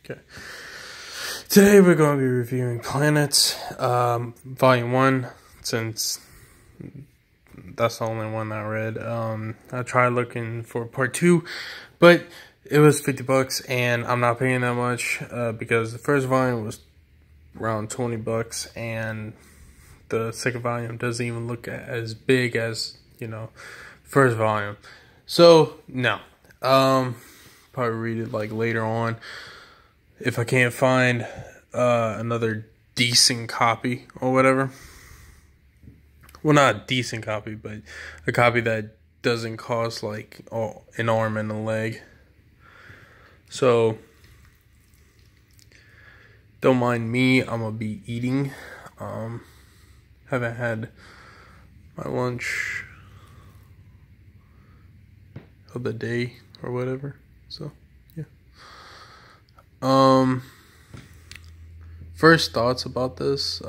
Okay. Today we're going to be reviewing Planets, Volume 1, since that's the only one I read. I tried looking for Part 2, but it was $50, and I'm not paying that much, because the first volume was around $20, and the second volume doesn't even look as big as, first volume. So, no. Probably read it, like, later on. If I can't find another decent copy or whatever. Well, not a decent copy, but a copy that doesn't cost like an arm and a leg. So, don't mind me. I'm going to be eating. Haven't had my lunch of the day or whatever. So, yeah. First thoughts about this.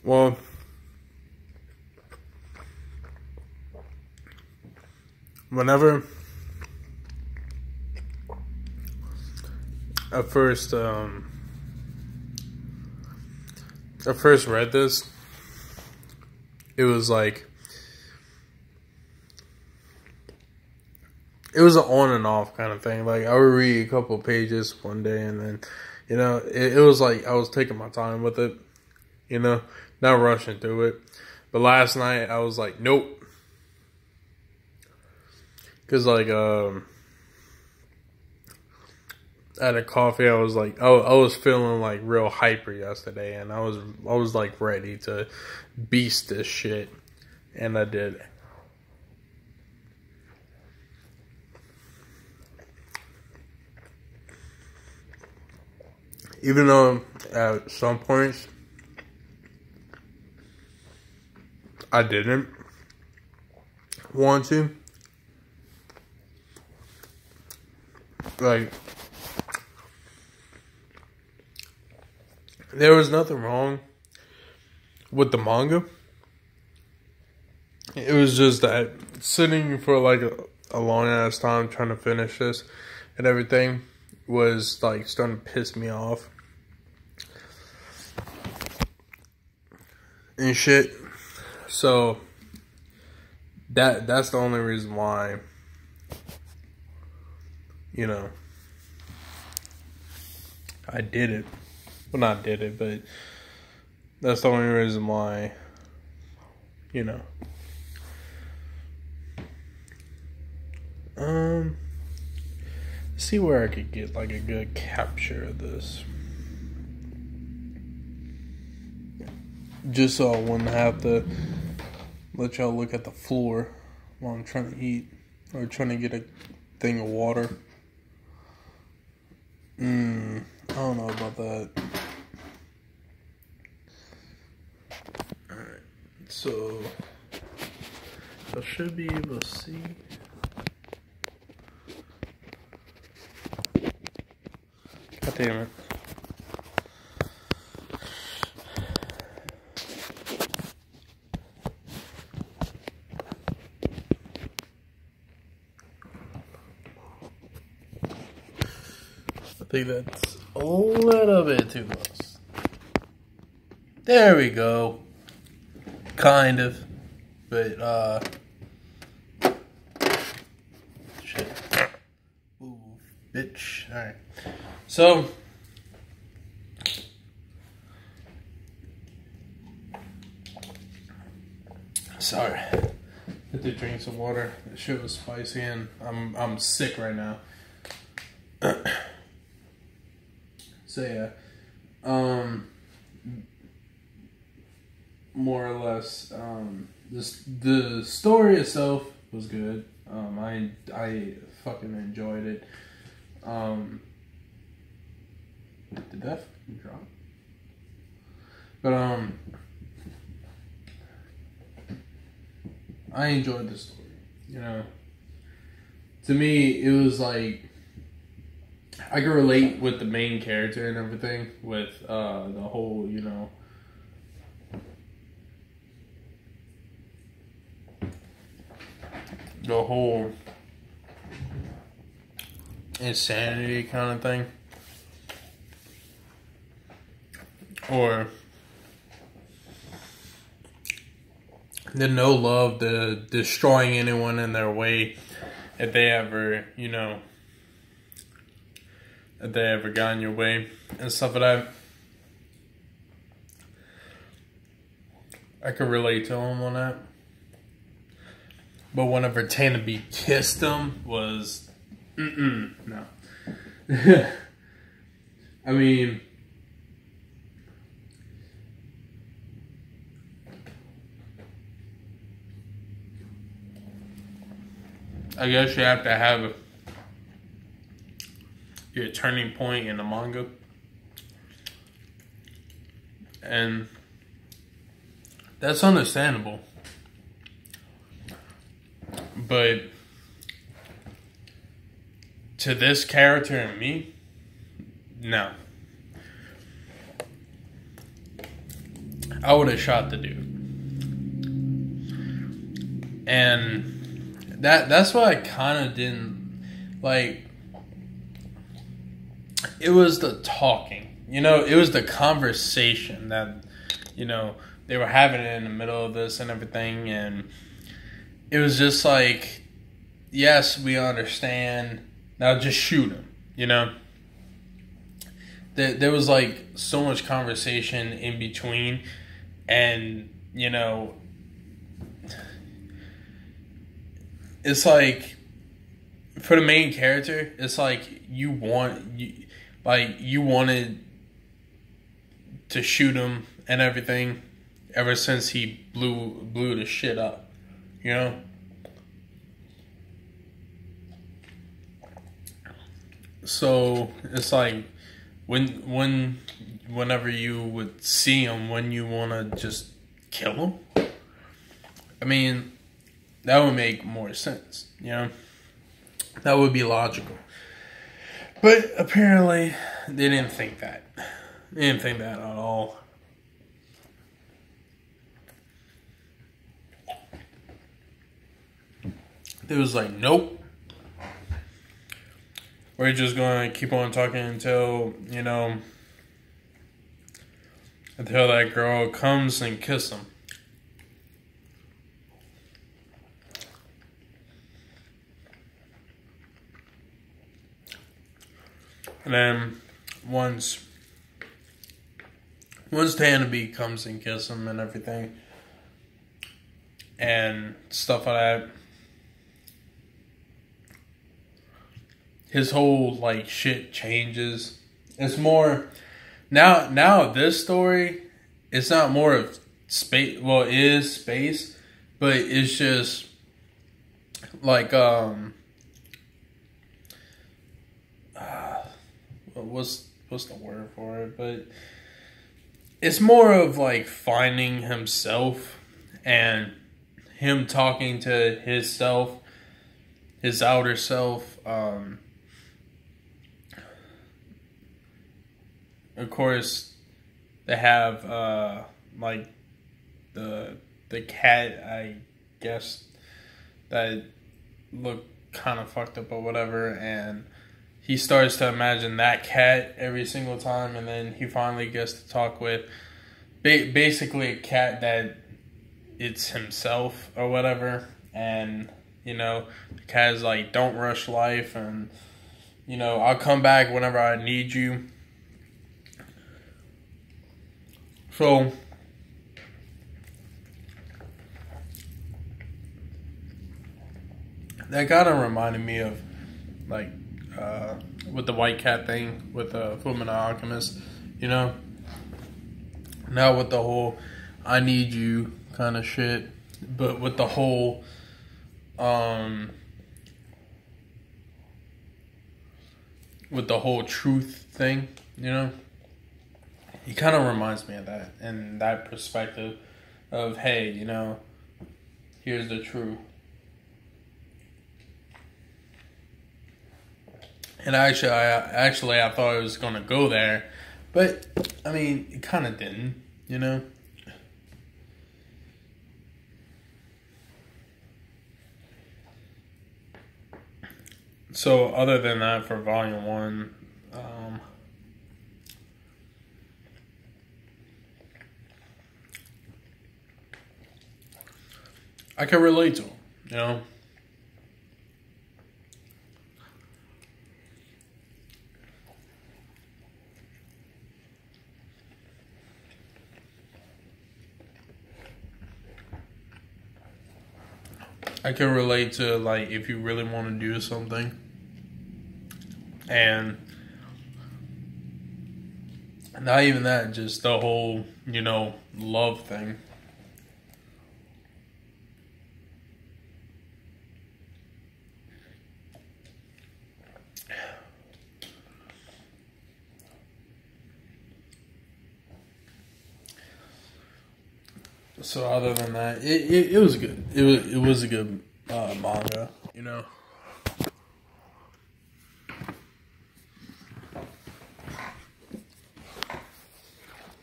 Well, whenever I first read this, it was like, it was an on and off kind of thing. Like, I would read a couple of pages one day, and then, it was like I was taking my time with it, not rushing through it. But last night, I was like, nope. Because, like, I had a coffee. I was like, I was feeling, like, real hyper yesterday. And I was like, ready to beast this shit. And I did. Even though at some points I didn't want to. Like, there was nothing wrong with the manga. It was just that sitting for like a long ass time trying to finish this and everything was like starting to piss me off and shit. So that's the only reason why, I did it. Well, not did it, but that's the only reason why, see where I could get like a good capture of this. Just so I wouldn't have to let y'all look at the floor while I'm trying to eat or trying to get a thing of water. I don't know about that. Alright, so I should be able to see. God damn it. I think that's a little bit too close. There we go. Kind of. But, shit. Ooh, bitch. Alright. So, sorry. I had to drink some water. The shit was spicy and I'm sick right now. So yeah, more or less, the story itself was good. I fucking enjoyed it. Did that fucking drop? But I enjoyed the story. To me, it was like, I could relate with the main character and everything, with the whole, the whole insanity kind of thing, or the no love, the destroying anyone in their way if they ever, if they ever got in your way and stuff like that. I could relate to him on that. But whenever Tana B kissed him was, no. I mean, I guess you have to have your turning point in the manga. And that's understandable. But to this character and me, no. I would have shot the dude. And that's why I kind of didn't like. It was the talking, it was the conversation that, they were having it in the middle of this and everything, and it was just like, yes, we understand, now just shoot him, There was like so much conversation in between, and, it's like, for the main character, it's like you wanted to shoot him and everything ever since he blew the shit up, So it's like whenever you would see him, when you want to just kill him, I mean, that would make more sense, That would be logical. But apparently, they didn't think that. They didn't think that at all. It was like, nope. We're just going to keep on talking until, until that girl comes and kisses him. And then once Tana B comes and kisses him and everything and stuff like that, his whole like shit changes. It's more now this story, it's not more of space. Well, it is space, but it's just like what's the word for it? But it's more of like finding himself and him talking to his self, his outer self. Of course, they have like the cat, I guess, that looked kind of fucked up or whatever, and he starts to imagine that cat every single time, and then he finally gets to talk with basically a cat that it's himself or whatever, and the cat is like, don't rush life, and I'll come back whenever I need you. So that kind of reminded me of like with the white cat thing with Fullmetal Alchemist, Now with the whole I need you kind of shit, but with the whole truth thing, He kind of reminds me of that, and that perspective of, hey, here's the truth. And I thought it was going to go there, but, I mean, it kind of didn't, So other than that, for volume one, I can relate to him, you know. I can relate to, like, if you really want to do something and not even that, just the whole, you know, love thing. So other than that, it was good. It was a good manga, you know.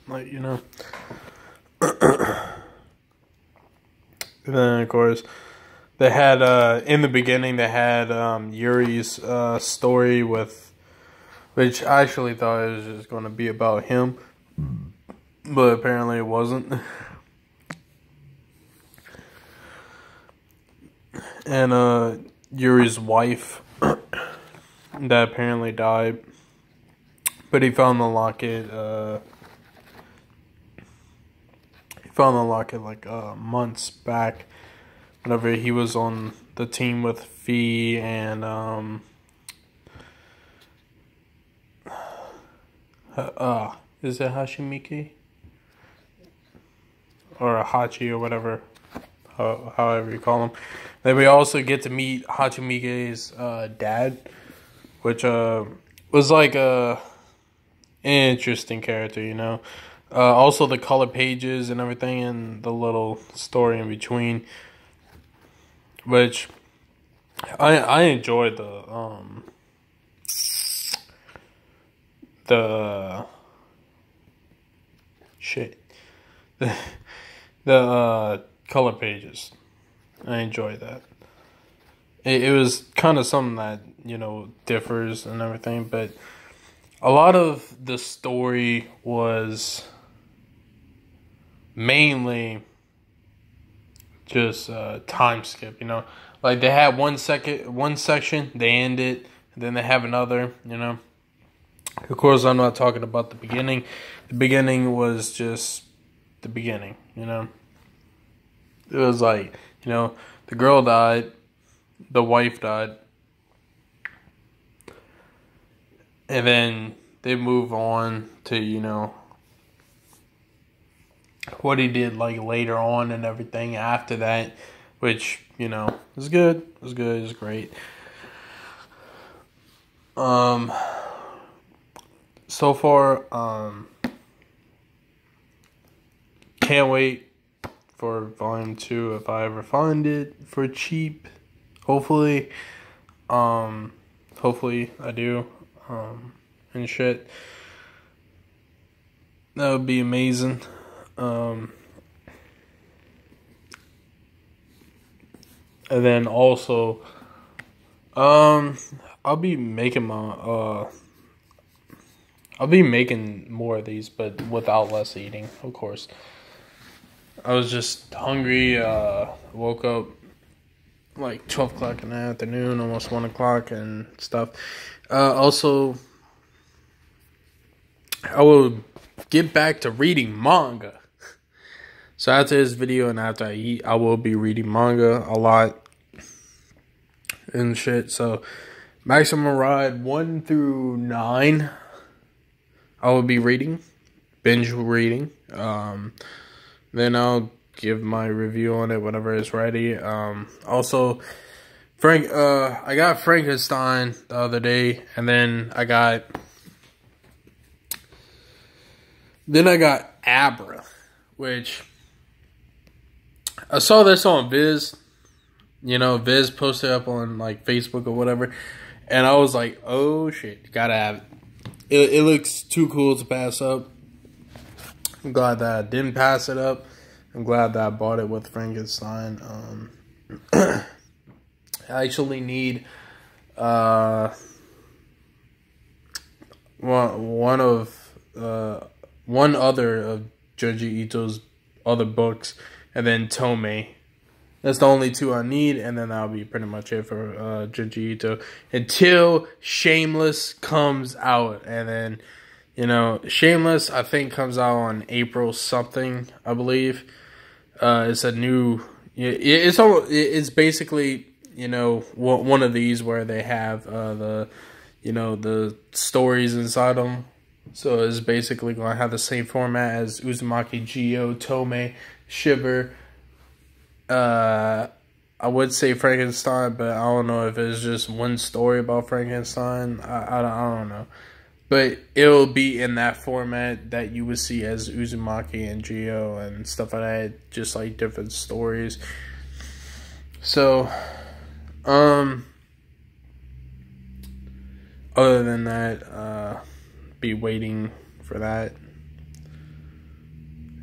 Like, you know. And then of course they had in the beginning they had Yuri's story with, which I actually thought it was just going to be about him, but apparently it wasn't. And Yuri's wife that apparently died, but he found the locket. He found the locket like months back, whenever he was on the team with Fee and is it Hashimiki or Hachi or whatever, however you call him. Then we also get to meet Hachimige's dad, which was like an interesting character, you know. Also the color pages and everything, and the little story in between, which I enjoyed the shit the color pages. I enjoyed that. It was kind of something that, you know, differs and everything, but a lot of the story was mainly just time skip, you know. Like they had one section, they end it, and then they have another, you know. Of course, I'm not talking about the beginning. The beginning was just the beginning, you know. It was like, you know, the girl died, the wife died, and then they move on to, you know, what he did like later on and everything after that, which, you know, was good. It was good. It was great. So far, can't wait for volume 2 if I ever find it for cheap. Hopefully. Hopefully I do. And shit. That would be amazing. And then also, I'll be making more of these, but without less eating, of course. I was just hungry, woke up like 12 o'clock in the afternoon, almost 1 o'clock and stuff. Also, I will get back to reading manga. So after this video and after I eat, I will be reading manga a lot and shit. So Maximum Ride 1 through 9, I will be reading, binge reading. Then I'll give my review on it whenever it's ready. Also, I got Frankenstein the other day, and then I got Abra, which I saw this on Viz. You know, Viz posted up on like Facebook or whatever, and I was like, oh shit, gotta have it. It looks too cool to pass up. I'm glad that I didn't pass it up. I'm glad that I bought it with Frankenstein. I actually need uh, one other of Junji Ito's other books, and then Tomei. That's the only two I need, and then that'll be pretty much it for Junji Ito until Shameless comes out. And then, you know, Shameless I think comes out on April something, I believe. It's a new. It's basically, you know, one of these where they have the stories inside them. So it's basically going to have the same format as Uzumaki, Gyo, Tomei, Shiver. I would say Frankenstein, but I don't know if it's just one story about Frankenstein. I don't know. But it'll be in that format that you would see as Uzumaki and Gyo and stuff like that. Just like different stories. So, other than that, be waiting for that.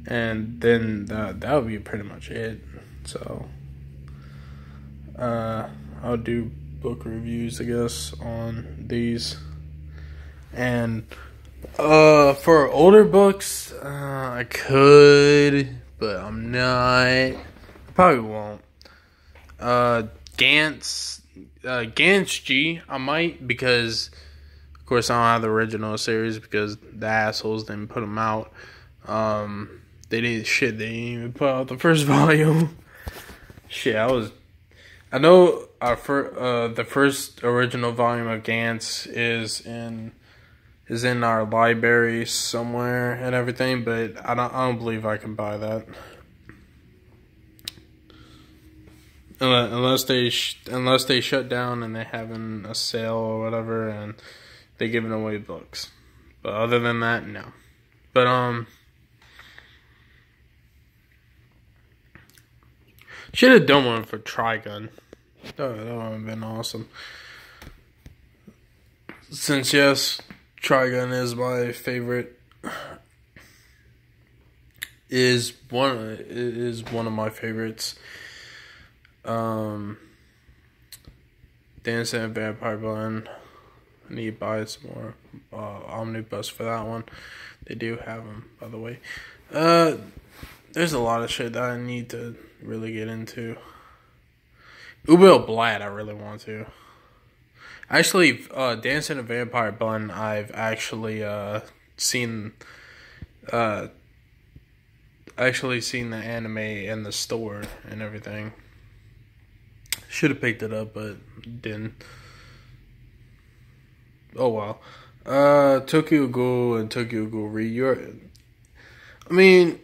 And then that would be pretty much it. So, I'll do book reviews, I guess, on these. And, for older books, I could, but I'm not. I probably won't. Gantz G, I might, because, of course, I don't have the original series because the assholes didn't put them out. They didn't even put out the first volume. Shit, I know the first original volume of Gantz is in our library somewhere and everything, but I don't believe I can buy that. Unless they shut down and they're having a sale or whatever and they're giving away books. But other than that, no. But should have done one for Trigun. That would have been awesome. Since yes, Trigun is my favorite. Is one of my favorites. Dancing and Vampire Blend. I need to buy some more omnibus for that one. They do have them, by the way. There's a lot of shit that I need to really get into. Ubil Blatt, I really want to. Actually, Dancing and Vampire Blend, I've actually seen the anime in the store and everything. Should have picked it up, but didn't. Oh well. Tokyo Ghoul and Tokyo Ghoul Re. I mean,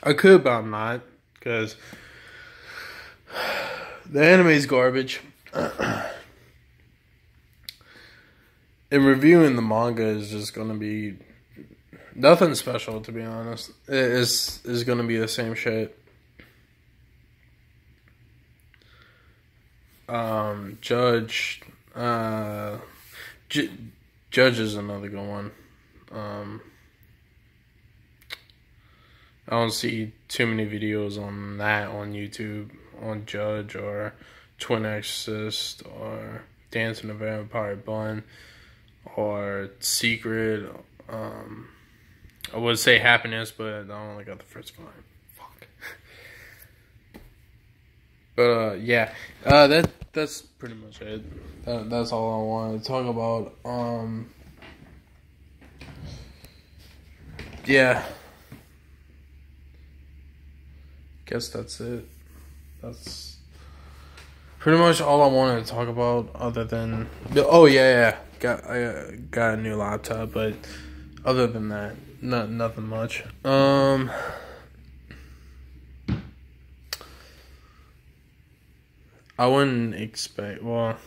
I could, but I'm not, because the anime's garbage. And reviewing the manga is just gonna be nothing special, to be honest. It's gonna be the same shit. Judge is another good one. I don't see too many videos on that on YouTube, on Judge or Twin Exorcist or Dancing the Vampire Blend or Secret. I would say Happiness, but I only got the first volume. Fuck. But yeah, that's pretty much it. That's all I wanted to talk about. Yeah. Guess that's it. That's pretty much all I wanted to talk about. Other than I got a new laptop, but other than that, nothing much. I wouldn't expect. Well,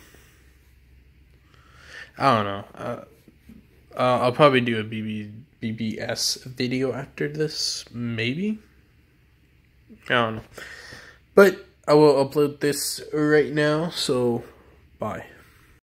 I don't know. I'll probably do a BBS video after this, maybe. I don't know. But I will upload this right now, so bye.